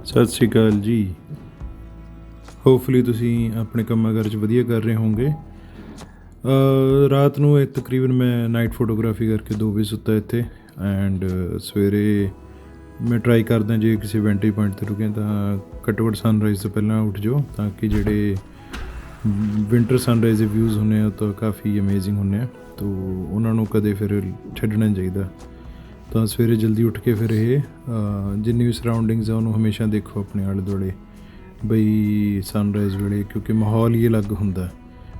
ਸਤਿ ਸ਼੍ਰੀ ਅਕਾਲ ਜੀ। ਹੋਪਫੁਲੀ ਤੁਸੀਂ ਆਪਣੇ ਕੰਮਾਂ ਕਾਰ 'ਚ ਵਧੀਆ ਕਰ ਰਹੇ ਹੋਵੋਗੇ। ਰਾਤ ਨੂੰ ਤਕਰੀਬਨ ਮੈਂ ਨਾਈਟ ਫੋਟੋਗ੍ਰਾਫੀ ਕਰਕੇ 2 ਵਜੇ ਸੁੱਤਾ ਇੱਥੇ ਐਂਡ ਸਵੇਰੇ ਮੈਂ ਟਰਾਈ ਕਰਦਾ ਜੇ ਕਿਸੇ ਵੈਂਟੇਜ ਪੁਆਇੰਟ 'ਤੇ ਰੁਕੇ ਤਾਂ ਘੱਟੋ ਘੱਟ ਸਨਰਾਈਜ਼ ਤੋਂ ਪਹਿਲਾਂ ਉੱਠ ਜਾਓ ਤਾਂ ਕਿ ਜਿਹੜੇ ਵਿੰਟਰ ਸਨਰਾਈਜ਼ ਦੇ ਵਿਊਜ਼ ਹੁੰਦੇ ਆ ਉਹ ਤਾਂ ਕਾਫੀ ਅਮੇਜ਼ਿੰਗ ਹੁੰਦੇ ਆ ਤਾਂ ਉਹਨਾਂ ਨੂੰ ਕਦੇ ਫਿਰ ਛੱਡਣਾ ਨਹੀਂ ਚਾਹੀਦਾ। ਤਾਂ ਸਵੇਰੇ ਜਲਦੀ ਉੱਠ ਕੇ ਫਿਰ ਇਹ ਜਿੰਨੀ ਵੀ ਸਰਾਊਂਡਿੰਗਸ ਆ ਉਹਨੂੰ ਹਮੇਸ਼ਾ ਦੇਖੋ ਆਪਣੇ ਆਲੇ ਦੁਆਲੇ ਬਈ ਸਨਰਾਈਜ਼ ਵੇਲੇ, ਕਿਉਂਕਿ ਮਾਹੌਲ ਹੀ ਅਲੱਗ ਹੁੰਦਾ।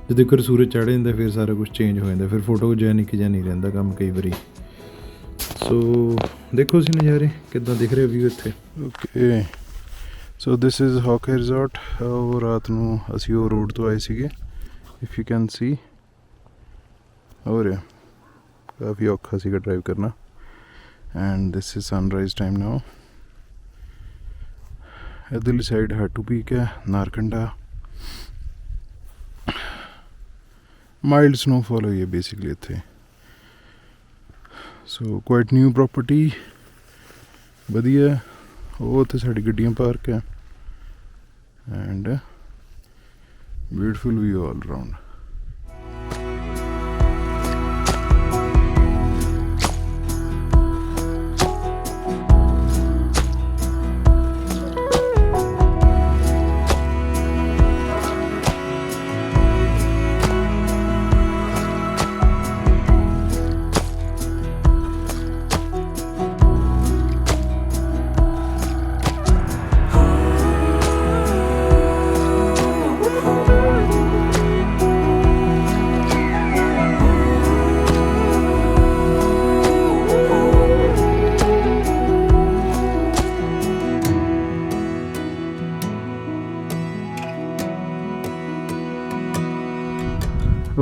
ਜਦੋਂ ਇੱਕ ਸੂਰਜ ਚੜ੍ਹ ਜਾਂਦਾ ਫਿਰ ਸਾਰਾ ਕੁਛ ਚੇਂਜ ਹੋ ਜਾਂਦਾ, ਫਿਰ ਫੋਟੋ ਜਿਹਾ ਨਹੀਂ ਰਹਿੰਦਾ ਕੰਮ ਕਈ ਵਾਰੀ। ਸੋ ਦੇਖੋ ਅਸੀਂ ਨਜ਼ਾਰੇ ਕਿੱਦਾਂ ਦਿਖ ਰਿਹਾ ਵਿਊ ਇੱਥੇ। ਓਕੇ ਸੋ ਦਿਸ ਇਜ਼ ਹੌਕੇ ਰਿਜ਼ੋਰਟ। ਉਹ ਰਾਤ ਨੂੰ ਅਸੀਂ ਉਹ ਰੋਡ ਤੋਂ ਆਏ ਸੀਗੇ, ਇਫ ਯੂ ਕੈਨ ਸੀ। ਹੋ ਰਿਹਾ ਕਾਫੀ ਔਖਾ ਸੀਗਾ ਡਰਾਈਵ ਕਰਨਾ। And this is sunrise time now. ਇੱਧਰਲੀ ਸਾਈਡ ਹਾਟੂ ਪੀਕ ਹੈ, ਨਾਰਕੰਡਾ। ਮਾਈਲਡ ਸਨੋਫਾਲ ਹੋਈ ਹੈ ਬੇਸਿਕਲੀ ਇੱਥੇ। ਸੋ ਕੁਆਇਟ ਨਿਊ ਪ੍ਰੋਪਰਟੀ, ਵਧੀਆ। ਉਹ ਉੱਥੇ ਸਾਡੀ ਗੱਡੀਆਂ ਪਾਰਕ ਹੈ and beautiful view all around.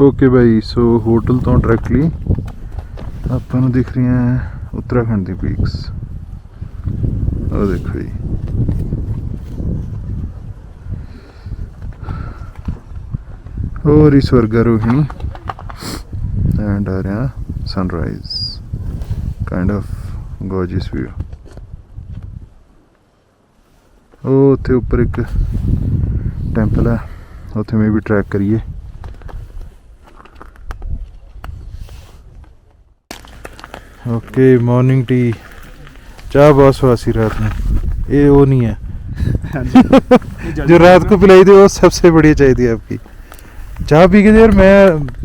Okay ਬਾਈ, ਸੋ ਹੋਟਲ ਤੋਂ ਡਾਇਰੈਕਟਲੀ ਆਪਾਂ ਨੂੰ ਦਿਖ ਰਹੀਆਂ ਉੱਤਰਾਖੰਡ ਦੀ ਪੀਕਸ। ਉਹ ਦੇਖੋ ਜੀ, ਹੋਰ ਹੀ ਸਵਰਗਾ ਰੋਹਿਣੀ ਐਂਡ ਆ ਰਿਹਾ ਸਨਰਾਈਜ਼, ਕਾਈਂਡ ਆਫ ਗੋਰਜੀਅਸ ਵਿਊ। ਉਹ ਉੱਥੇ ਉੱਪਰ ਇੱਕ ਟੈਂਪਲ ਹੈ, ਉੱਥੇ ਮੈਂ ਵੀ ਟਰੈਕ ਕਰੀਏ। ओके मॉर्निंग टी चाय बहुत स्वाद सी रात में। ये वो नहीं है जो रात को पिलाई थी, वो सबसे बढ़िया चाय थी आपकी। चाय पी के यार मैं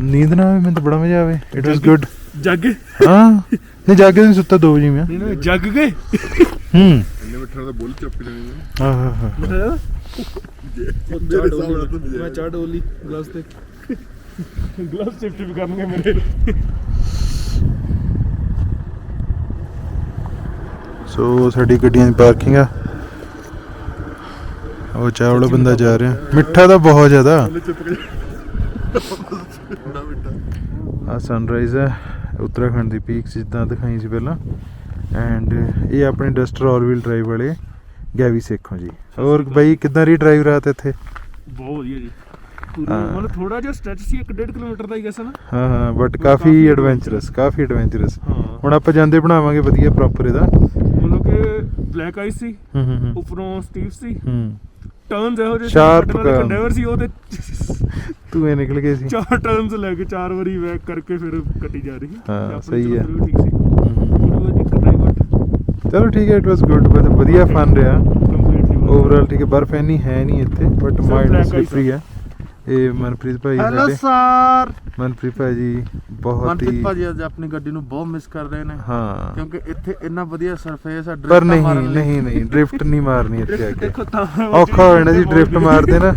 नींद ना आवे, मैं तो बड़ा मजा आवे। It was good. जग हाँ नहीं जाग के नहीं सुता 2 बजे मैं जग गए। इन्ने मिठा दा बोल चप्पी लेनी। हां हां हां मैं चाय डोली ग्लास ते ग्लास शिफ्ट भी करनगे मेरे। सो साडी गड्डियां दी पार्किंग आ। ਉਹ ਚਾਹ ਵਾਲਾ ਬੰਦਾ ਜਾ ਰਿਹਾ। ਮਿੱਠਾ ਤਾਂ ਬਹੁਤ ਜ਼ਿਆਦਾ। ਆ ਸਨਰਾਈਜ਼ ਹੈ ਉੱਤਰਾਖੰਡ ਦੀ ਪੀਕਸ ਜਿੱਦਾਂ ਦਿਖਾਈ ਸੀ ਪਹਿਲਾਂ। ਐਂਡ ਇਹ ਆਪਣੇ ਡਸਟਰ ਆਲ ਵੀਲ ਡਰਾਈਵ ਵਾਲੇ ਗੈਵੀ ਸੇਖੋਂ ਜੀ। ਹੋਰ ਬਾਈ ਕਿੱਦਾਂ ਰਹੀ ਡਰਾਈਵ ਰਾਤ ਇੱਥੇ? ਬਹੁਤ ਵਧੀਆ ਜੀ। ਮਤਲਬ ਥੋੜਾ ਜਿਹਾ ਸਟ੍ਰੈਚ ਸੀ, 1.5 ਕਿਲੋਮੀਟਰ ਦਾ ਹੀ ਗੈਸ ਨਾ। ਹਾਂ ਹਾਂ ਬਟ ਕਾਫੀ ਐਡਵੈਂਚਰਸ। ਹੁਣ ਆਪਾਂ ਜਾਂਦੇ ਬਣਾਵਾਂਗੇ ਵਧੀਆ ਪ੍ਰੋਪਰ ਇਹਦਾ। ਮਤਲਬ ਕਿ ਬਲੈਕ ਆਈਸ ਸੀ, ਉੱਪਰੋਂ ਸਟੀਵ ਸੀ, ਟਰਨਸ ਇਹੋ ਜਿਹੇ ਸ਼ਾਰਪ ਕੰਡੇਵਰ ਸੀ। ਉਹ ਤੇ ਧੂਏ ਨਿਕਲ ਗਏ ਸੀ। 4 ਟਰਨਸ ਲੈ ਕੇ 4 ਵਾਰੀ ਬੈਕ ਕਰਕੇ ਫਿਰ ਕੱਟੀ ਜਾ ਰਹੀ। ਹਾਂ ਸਹੀ ਹੈ। ਠੀਕ ਸੀ। ਚਲੋ ਠੀਕ ਹੈ, ਇਟ ਵਾਸ ਗੁੱਡ। ਵਧੀਆ ਫਨ ਰਿਹਾ ਓਵਰਆਲ। ਠੀਕ ਹੈ, ਬਰਫ਼ ਇੰਨੀ ਹੈ ਨਹੀਂ ਇੱਥੇ ਬਟ ਮਾਈਂਡ ਸਲਿਪਰੀ ਹੈ। ਇਹ ਮਨਪ੍ਰੀਤ ਭਾਈ ਹੈਲੋ ਸਰ। ਮਨਪ੍ਰੀਤ ਭਾਈ ਜੀ ਬਹੁਤ ਹੀ ਮਨਪ੍ਰੀਤ ਭਾਜੀ ਅੱਜ ਆਪਣੀ ਗੱਡੀ ਨੂੰ ਬਹੁਤ ਮਿਸ ਕਰ ਰਹੇ ਨੇ। ਹਾਂ ਕਿਉਂਕਿ ਇੱਥੇ ਇੰਨਾ ਵਧੀਆ ਸਰਫੇਸ ਆ। ਪਰ ਨਹੀਂ ਡ੍ਰਿਫਟ ਨਹੀਂ ਮਾਰਨੀ ਇੱਥੇ ਆ ਕੇ। ਔਖਾ ਹੋ ਜਾਣਾ ਜੀ ਡ੍ਰਿਫਟ ਮਾਰਦੇ ਨਾ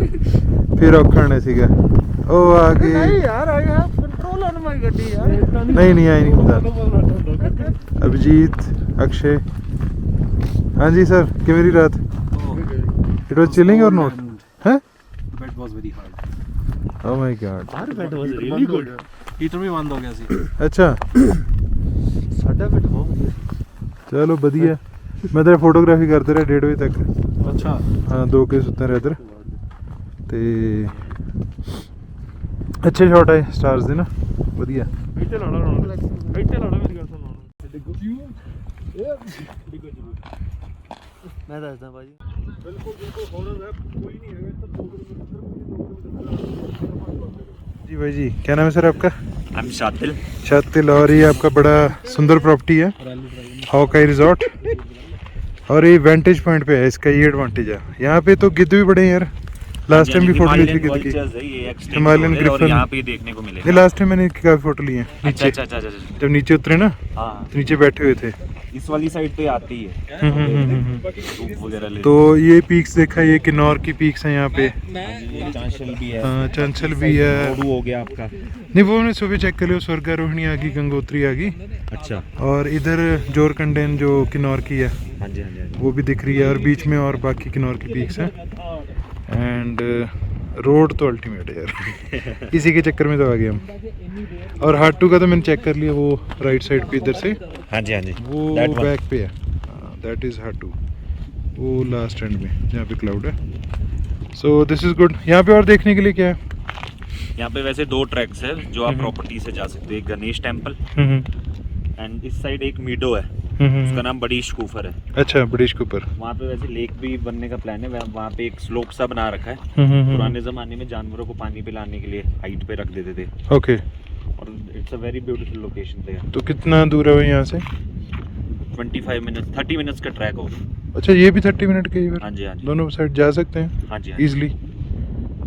फिर औखा नहीं सीगा ओ आ गए नहीं यार I have control on my गड्डी यार नहीं आई नहीं ਹੁੰਦਾ अभिजीत अक्षय हाँ जी सर कि मेरी रात इट वाज चिलिंग और नॉट हैं bed was very hard oh my God our bed was really good heater भी बंद हो गया ਸੀ अच्छा ਸਾਡਾ ਬੈਠ ਬਹੁਤ ਵਧੀਆ चलो बढ़िया मैं तेरे फोटोग्राफी करते रहे 1:30 बजे तक अच्छा हाँ 2 के सुते रहे इधर ते अच्छे शॉट आए स्टार्स दे ना बढ़िया ਇੱਥੇ ਲਾਣਾ ਮੇਰੀ ਗੱਲ ਸੁਣੋ ਮੈਂ ਦੱਸਦਾ ਭਾਜੀ ਬਿਲਕੁਲ ਹੌਰਨ ਹੈ ਕੋਈ ਨਹੀਂ ਹੈਗਾ ਇੱਥੇ 2 जी भाई जी क्या नाम है सर आपका I'm शातिल शातिल और ये आपका बड़ा सुंदर प्रॉपर्टी है हॉकाई रिजॉर्ट और ये वेंटेज पॉइंट पे है इसका ये एडवांटेज है यहाँ पे तो गिद्ध भी बड़े हैं यार लास्ट टाइम भी फोटो ली थी गिद्ध की हिमालयन ग्रिफन यहाँ पे देखने को मिलेगा ये लास्ट टाइम मैंने इसकी काफी फोटो ली है नीचे अच्छा जब नीचे उतरे ना हाँ तो नीचे बैठे हुए थे इस वाली साइड पे आती है धूप वगैरह ले तो ये पीक्स देखा ये किन्नौर की पीक्स हैं यहाँ पे ये चांशल भी है हाँ चंचल भी है कोडू हो गया आपका नहीं वो मैंने सुबह चेक कर लिया स्वर्गारोहिणी आ गई गंगोत्री आ गई अच्छा और इधर जोरकंडेन जो किन्नौर की है हाँ जी वो भी दिख रही है और बीच में और बाकी किन्नौर की पीक्स हैं एंड रोड तो अल्टीमेट है यार इसी के चक्कर में तो आ गए हम और हाटू का तो मैंने चेक कर लिया वो राइट साइड पे इधर से हाँ जी वो बैक पे है दैट इज़ हाटू वो लास्ट एंड में जहाँ पे क्लाउड है सो दिस इज़ गुड यहाँ पे और देखने के लिए क्या है यहाँ पे वैसे 2 ट्रैक्स है जो आप प्रॉपर्टी से जा सकते हो एक गणेश टेम्पल एंड इस साइड एक मीडो है उसका नाम बड़ीश कूफर है अच्छा बड़ीश के ऊपर वहाँ पे वैसे लेक भी बनने का प्लान है वहाँ पे एक स्लोप सा बना रखा है पुराने जमाने में जानवरों को पानी पिलाने के लिए हाइट पे रख देते थे ओके और it's a very beautiful location there तो कितना दूर है यहाँ से 25 मिनट्स 30 मिनट्स का ट्रैक होगा अच्छा ये भी 30 मिनट के ही फिर हाँ जी दोनों साइड जा सकते हैं हाँ जी इजीली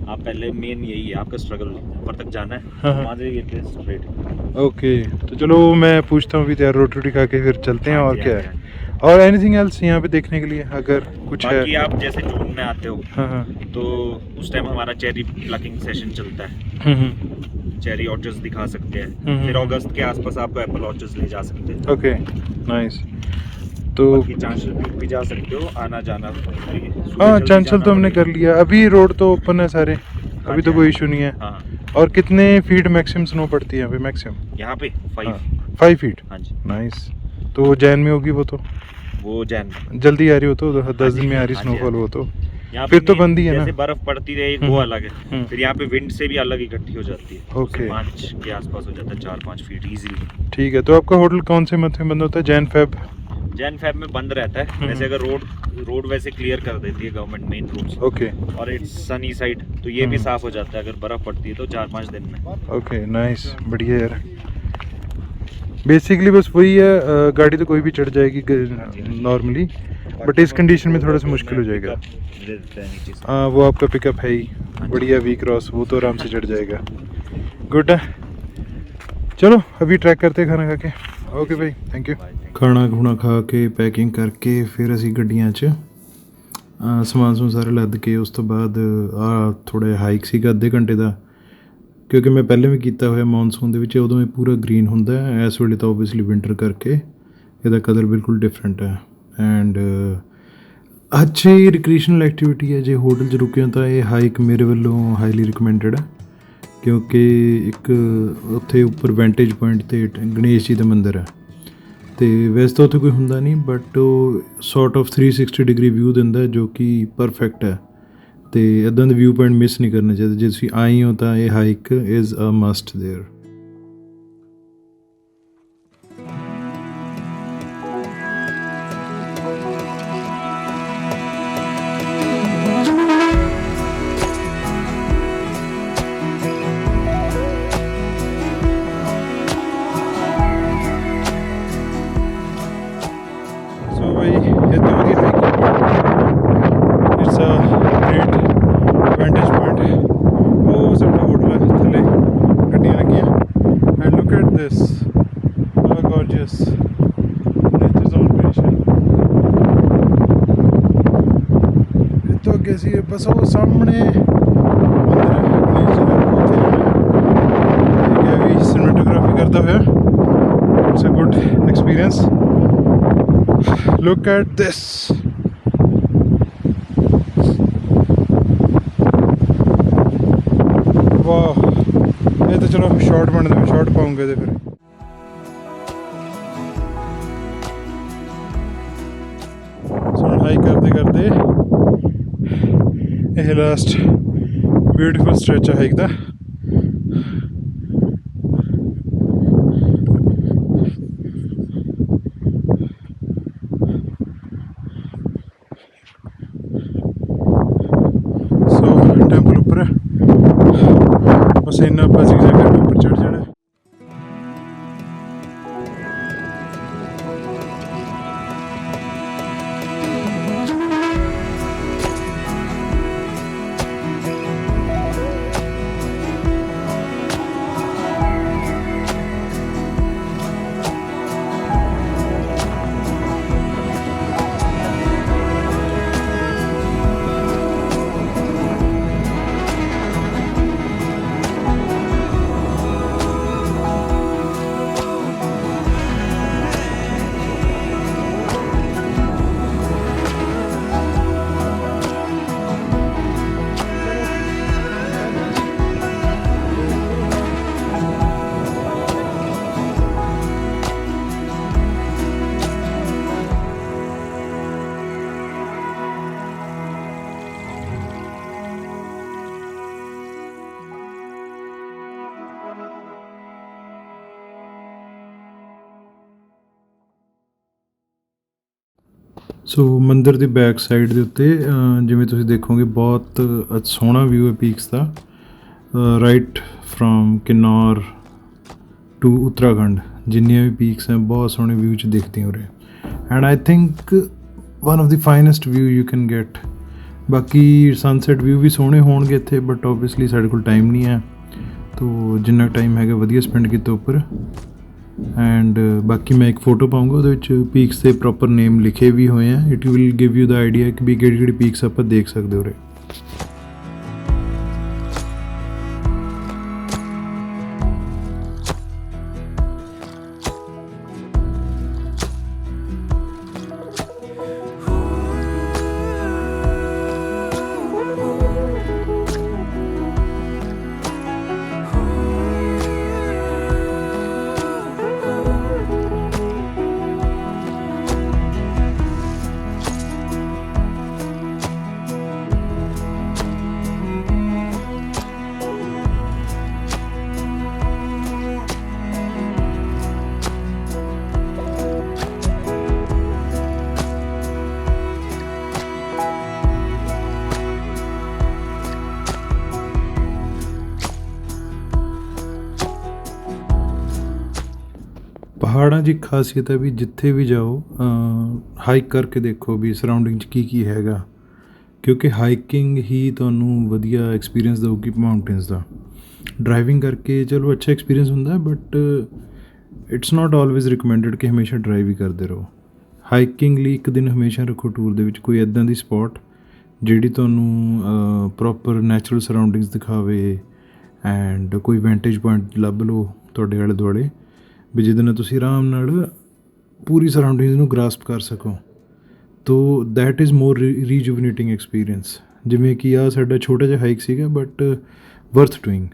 आप पहले मेन यही है आपका स्ट्रगल ऊपर तक जाना है हाँ, हाँ। वहाँ से ये थे स्ट्रेट ओके तो चलो मैं पूछता हूँ अभी यार रोटी रोटी खा के फिर चलते हैं हाँ और जी, क्या हाँ है और एनीथिंग एल्स यहाँ पे देखने के लिए अगर कुछ है बाकी आप जैसे जून में आते हो हाँ तो उस टाइम हमारा चेरी प्लकिंग सेशन चलता है हाँ चेरी ऑर्चर्ड्स दिखा सकते हैं हम्म। फिर अगस्त के आसपास आपको एप्पल ऑर्चर्ड्स ले जा सकते हैं ओके नाइस तो बाकी चांशल पीक भी जा सकते हो आना जाना हाँ चांचल तो हमने कर लिया अभी रोड तो ओपन है सारे अभी तो कोई इशू नहीं है हाँ और कितने फीट मैक्सिमम स्नो पड़ती है यहाँ पे मैक्सिमम यहाँ पे 5 5 फीट हाँ जी नाइस तो जैन में होगी वो तो वो जैन जल्दी आ रही हो तो 10 दिन में आ रही हाँ जी, स्नोफॉल वो तो यहाँ फिर पे तो भी बंद ही है ना जैसे बर्फ पड़ती रहे वो अलग है फिर यहाँ पे विंड से भी अलग इकट्ठी हो जाती है ओके 5 के आसपास हो जाता है 4-5 फीट इजीली ठीक है तो आपका होटल कौन से मंथ में बंद होता है जैन फेब जैन फेब में बंद रहता है वैसे अगर रोड वैसे क्लियर कर देती है गवर्नमेंट मेन रोड्स ओके और इट्स सनी साइड तो ये भी साफ हो जाता है अगर बर्फ पड़ती है तो 4-5 दिन में ओके नाइस बढ़िया यार बेसिकली बस वही है गाड़ी तो कोई भी चढ़ जाएगी नॉर्मली बट इस कंडीशन में थोड़ा सा मुश्किल हो जाएगा दे देते हैं नीचे से। हाँ वो आपका पिकअप है ही बढ़िया वी क्रॉस वो तो आराम से चढ़ जाएगा गुड है चलो अभी ट्रैक करते हैं खाना खा के ओके भाई थैंक यू खाना खुਣਾ ਖਾ ਕੇ ਪੈਕਿੰਗ ਕਰਕੇ ਫਿਰ ਅਸੀਂ ਗੱਡੀਆਂ 'ਚ ਸਮਾਨ ਸਮੂਨ ਸਾਰੇ ਲੱਦ ਕੇ ਉਸ ਤੋਂ ਬਾਅਦ ਆ ਥੋੜ੍ਹਾ ਹਾਈਕ ਸੀਗਾ ਅੱਧੇ ਘੰਟੇ ਦਾ ਕਿਉਂਕਿ ਮੈਂ ਪਹਿਲੇ ਵੀ ਕੀਤਾ ਹੋਇਆ ਮੌਨਸੂਨ ਦੇ ਵਿੱਚ ਉਦੋਂ ਇਹ ਪੂਰਾ ਗ੍ਰੀਨ ਹੁੰਦਾ ਹੈ ਇਸ ਵੇਲੇ ਤਾਂ ਓਬਵੀਅਸਲੀ ਵਿੰਟਰ ਕਰਕੇ ਇਹਦਾ ਕਲਰ ਬਿਲਕੁਲ ਡਿਫਰੈਂਟ ਹੈ ਐਂਡ ਅੱਛੀ ਰਿਕ੍ਰੀਏਸ਼ਨਲ ਐਕਟੀਵਿਟੀ ਹੈ ਜੇ ਹੋਟਲ 'ਚ ਰੁਕੇ ਹੋ ਤਾਂ ਇਹ ਹਾਈਕ ਮੇਰੇ ਵੱਲੋਂ ਹਾਈਲੀ ਰਿਕਮੈਂਡਡ ਹੈ ਕਿਉਂਕਿ ਇੱਕ ਉੱਥੇ ਉੱਪਰ ਵੈਂਟੇਜ ਪੁਆਇੰਟ 'ਤੇ ਗਣੇਸ਼ ਜੀ ਦਾ ਮੰਦਿਰ ਹੈ ਅਤੇ ਵੈਸੇ ਤਾਂ ਉੱਥੇ ਕੋਈ ਹੁੰਦਾ ਨਹੀਂ ਬਟ ਉਹ ਸੌਰਟ ਆਫ 360 ਡਿਗਰੀ ਵਿਊ ਦਿੰਦਾ ਜੋ ਕਿ ਪਰਫੈਕਟ ਹੈ ਅਤੇ ਇੱਦਾਂ ਦੇ ਵਿਊ ਪੁਆਇੰਟ ਮਿਸ ਨਹੀਂ ਕਰਨੇ ਚਾਹੀਦੇ ਜੇ ਤੁਸੀਂ ਆਏ ਹੋ ਤਾਂ ਇਹ hike is a must there So भाई ये तो होगी hiking point it's a great vantage point वो साडा होटल है थले गड्डियां लगियां and look at this how gorgeous nature's own creation तो अगे सी बस वो सामने मंदिर Look at this. वाह, ये तो चलो शॉर्ट बन दे, शॉर्ट पाऊंगे तो फिर सुन हाइक करते करते ये लास्ट ब्यूटीफुल स्ट्रेच है हाइक दा। टेंपल उपर है, बस इन्ना बच गया कि उपर चढ़ जाना। ਸੋ ਮੰਦਿਰ ਦੀ ਬੈਕ ਸਾਈਡ ਦੇ ਉੱਤੇ ਜਿਵੇਂ ਤੁਸੀਂ ਦੇਖੋਗੇ ਬਹੁਤ ਸੋਹਣਾ ਵਿਊ ਹੈ ਪੀਕਸ ਦਾ, right from Kinnaur to Uttarakhand ਜਿੰਨੀਆਂ ਵੀ ਪੀਕਸ ਹੈ ਬਹੁਤ ਸੋਹਣੇ ਵਿਊ 'ਚ ਦਿਖਦੀਆਂ ਉਰੇ। And I think one of the finest view you can get. ਬਾਕੀ ਸਨਸੈਟ ਵਿਊ ਵੀ ਸੋਹਣੇ ਹੋਣਗੇ ਇੱਥੇ, ਬਟ ਓਬਵੀਅਸਲੀ ਸਾਡੇ ਕੋਲ ਟਾਈਮ ਨਹੀਂ ਹੈ, ਤੋ ਜਿੰਨਾ ਟਾਈਮ ਹੈਗਾ ਵਧੀਆ ਸਪੈਂਡ ਕੀਤਾ ਉੱਪਰ। ਐਂਡ ਬਾਕੀ ਮੈਂ ਇੱਕ ਫੋਟੋ ਪਾਊਂਗਾ, ਉਹਦੇ ਵਿੱਚ ਪੀਕਸ ਦੇ ਪ੍ਰੋਪਰ ਨੇਮ ਲਿਖੇ ਵੀ ਹੋਏ ਆ। It will give you the idea ਕਿ ਵੀ ਕਿਹੜੀ ਕਿਹੜੀ ਪੀਕਸ ਆਪਾਂ ਦੇਖ ਸਕਦੇ ਹੋ ਉਰੇ। ਪਹਾੜਾਂ ਦੀ ਖਾਸੀਅਤ ਹੈ ਵੀ ਜਿੱਥੇ ਵੀ ਜਾਓ ਹਾਈਕ ਕਰਕੇ ਦੇਖੋ ਵੀ ਸਰਾਊਂਡਿੰਗ 'ਚ ਕੀ ਹੈਗਾ, ਕਿਉਂਕਿ ਹਾਈਕਿੰਗ ਹੀ ਤੁਹਾਨੂੰ ਵਧੀਆ ਐਕਸਪੀਰੀਅੰਸ ਦੇਊਗੀ ਮਾਊਂਟੇਨਸ ਦਾ। ਡਰਾਈਵਿੰਗ ਕਰਕੇ ਚਲੋ ਅੱਛਾ ਐਕਸਪੀਰੀਅੰਸ ਹੁੰਦਾ, but it's not always recommended ਕਿ ਹਮੇਸ਼ਾ ਡਰਾਈਵ ਹੀ ਕਰਦੇ ਰਹੋ। ਹਾਈਕਿੰਗ ਲਈ ਇੱਕ ਦਿਨ ਹਮੇਸ਼ਾ ਰੱਖੋ ਟੂਰ ਦੇ ਵਿੱਚ ਕੋਈ ਇੱਦਾਂ ਦੀ ਸਪੌਟ ਜਿਹੜੀ ਤੁਹਾਨੂੰ ਪ੍ਰੋਪਰ ਨੈਚੁਰਲ ਸਰਾਊਂਡਿੰਗਸ ਦਿਖਾਵੇ, ਐਂਡ ਕੋਈ ਵੈਂਟੇਜ ਪੁਆਇੰਟ ਲੱਭ ਲਓ ਤੁਹਾਡੇ ਆਲੇ ਦੁਆਲੇ ਵੀ ਜਿਹਦੇ ਨਾਲ ਤੁਸੀਂ ਆਰਾਮ ਨਾਲ ਪੂਰੀ ਸਰਾਊਂਡਿੰਗਸ ਨੂੰ ਗ੍ਰਾਸਪ ਕਰ ਸਕੋ। ਤੋ ਦੈਟ ਇਜ਼ ਮੋਰ ਰੀਜੂਵਨੇਟਿੰਗ ਐਕਸਪੀਰੀਅੰਸ। ਜਿਵੇਂ ਕਿ ਆਹ ਸਾਡਾ ਛੋਟਾ ਜਿਹਾ ਹਾਈਕ ਸੀਗਾ, ਬਟ ਵਰਥ ਡੂਇੰਗ।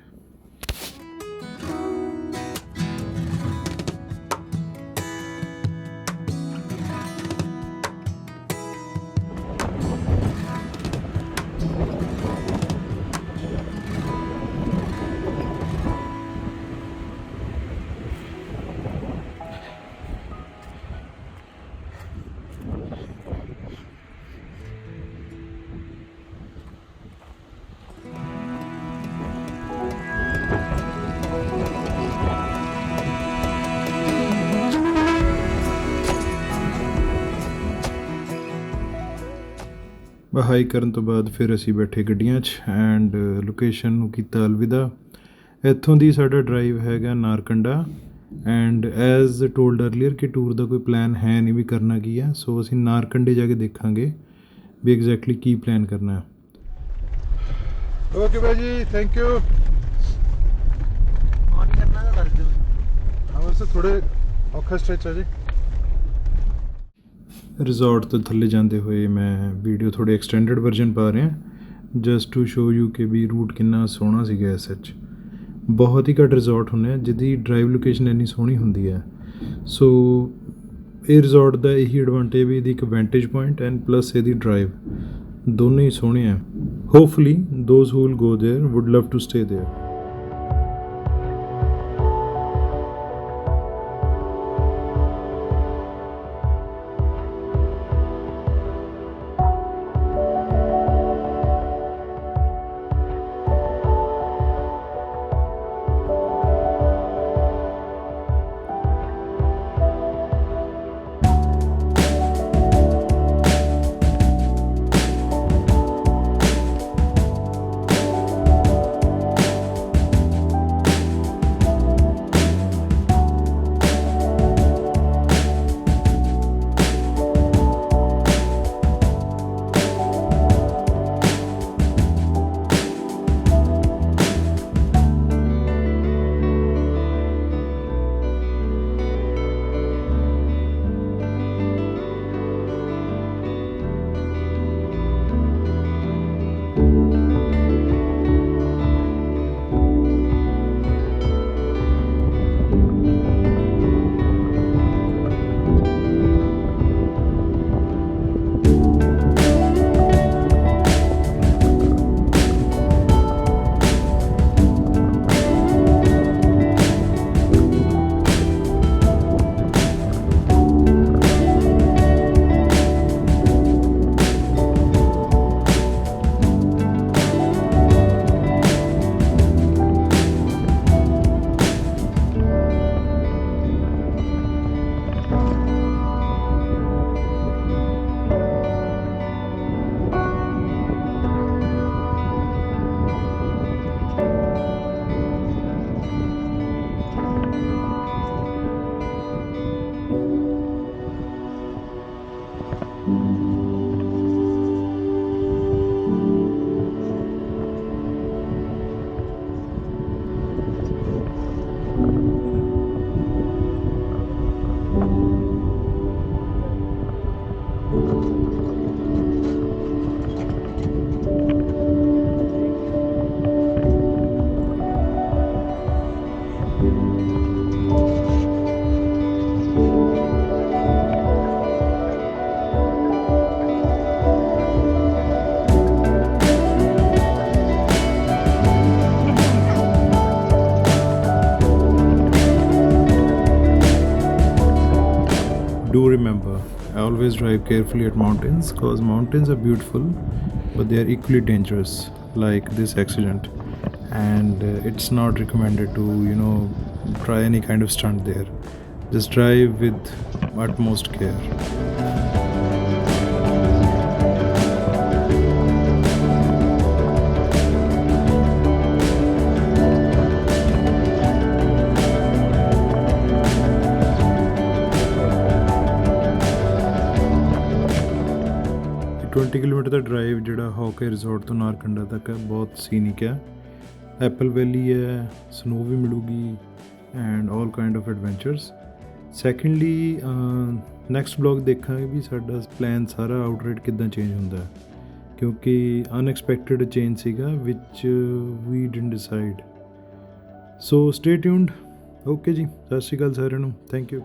ਹਾਈਕ ਕਰਨ ਤੋਂ ਬਾਅਦ ਫਿਰ ਅਸੀਂ ਬੈਠੇ ਗੱਡੀਆਂ 'ਚ ਐਂਡ ਲੋਕੇਸ਼ਨ ਨੂੰ ਕੀਤਾ ਅਲਵਿਦਾ। ਇੱਥੋਂ ਦੀ ਸਾਡਾ ਡਰਾਈਵ ਹੈਗਾ Narkanda, and as told earlier ਕਿ ਟੂਰ ਦਾ ਕੋਈ ਪਲਾਨ ਹੈ ਨਹੀਂ ਵੀ ਕਰਨਾ ਕੀ ਆ, ਸੋ ਅਸੀਂ ਨਾਰਕੰਡੇ ਜਾ ਕੇ ਦੇਖਾਂਗੇ ਵੀ ਐਗਜ਼ੈਕਟਲੀ ਕੀ ਪਲਾਨ ਕਰਨਾ। ਓਕੇ ਭਾਈ ਜੀ, ਥੈਂਕ ਯੂ। ਥੋੜੇ ਔਖਾ ਸਟ੍ਰੈਚ ਹੈ ਜੀ। ਰਿਜ਼ੋਰਟ ਤੋਂ ਥੱਲੇ ਜਾਂਦੇ ਹੋਏ ਮੈਂ ਵੀਡੀਓ ਥੋੜ੍ਹੇ ਐਕਸਟੈਂਡਡ ਵਰਜ਼ਨ ਪਾ ਰਿਹਾ ਜਸਟ ਟੂ ਸ਼ੋ ਯੂ ਕਿ ਵੀ ਰੂਟ ਕਿੰਨਾ ਸੋਹਣਾ ਸੀਗਾ ਇਸ ਵਿੱਚ। ਬਹੁਤ ਹੀ ਘੱਟ ਰਿਜ਼ੋਰਟ ਹੁੰਦੇ ਆ ਜਿਹਦੀ ਡਰਾਈਵ ਲੋਕੇਸ਼ਨ ਇੰਨੀ ਸੋਹਣੀ ਹੁੰਦੀ ਹੈ। ਸੋ ਇਹ ਰਿਜ਼ੋਰਟ ਦਾ ਇਹੀ ਐਡਵਾਂਟੇਜ ਵੀ ਇਹਦੀ ਇੱਕ ਵੈਂਟੇਜ ਪੁਆਇੰਟ ਐਂਡ ਪਲੱਸ ਇਹਦੀ ਡਰਾਈਵ ਦੋਨੋਂ ਹੀ ਸੋਹਣੇ ਆ। Hopefully those who will go there would love to stay there. Do remember, I always drive carefully at mountains because mountains are beautiful but they are equally dangerous, like this accident, and it's not recommended to try any kind of stunt there. Just drive with utmost care. ਇਹ 20 kilometre ਦਾ drive ਜਿਹੜਾ ਹੌਕੇ resort ਤੋਂ ਨਾਰਕੰਡਾ ਤੱਕ ਹੈ ਬਹੁਤ scenic ਹੈ। Apple ਵੈਲੀ ਹੈ, snow ਵੀ ਮਿਲੂਗੀ and all kind of adventures. Secondly next blog ਦੇਖਾਂਗੇ ਵੀ ਸਾਡਾ ਪਲਾਨ ਸਾਰਾ ਆਊਟਰਾਈਟ ਕਿੱਦਾਂ ਚੇਂਜ ਹੁੰਦਾ ਹੈ, ਕਿਉਂਕਿ ਅਨਐਕਸਪੈਕਟਡ ਚੇਂਜ ਸੀਗਾ which we didn't decide. So stay tuned. Okay ਜੀ, ਸਤਿ ਸ਼੍ਰੀ ਅਕਾਲ ਸਾਰਿਆਂ ਨੂੰ, ਥੈਂਕ ਯੂ।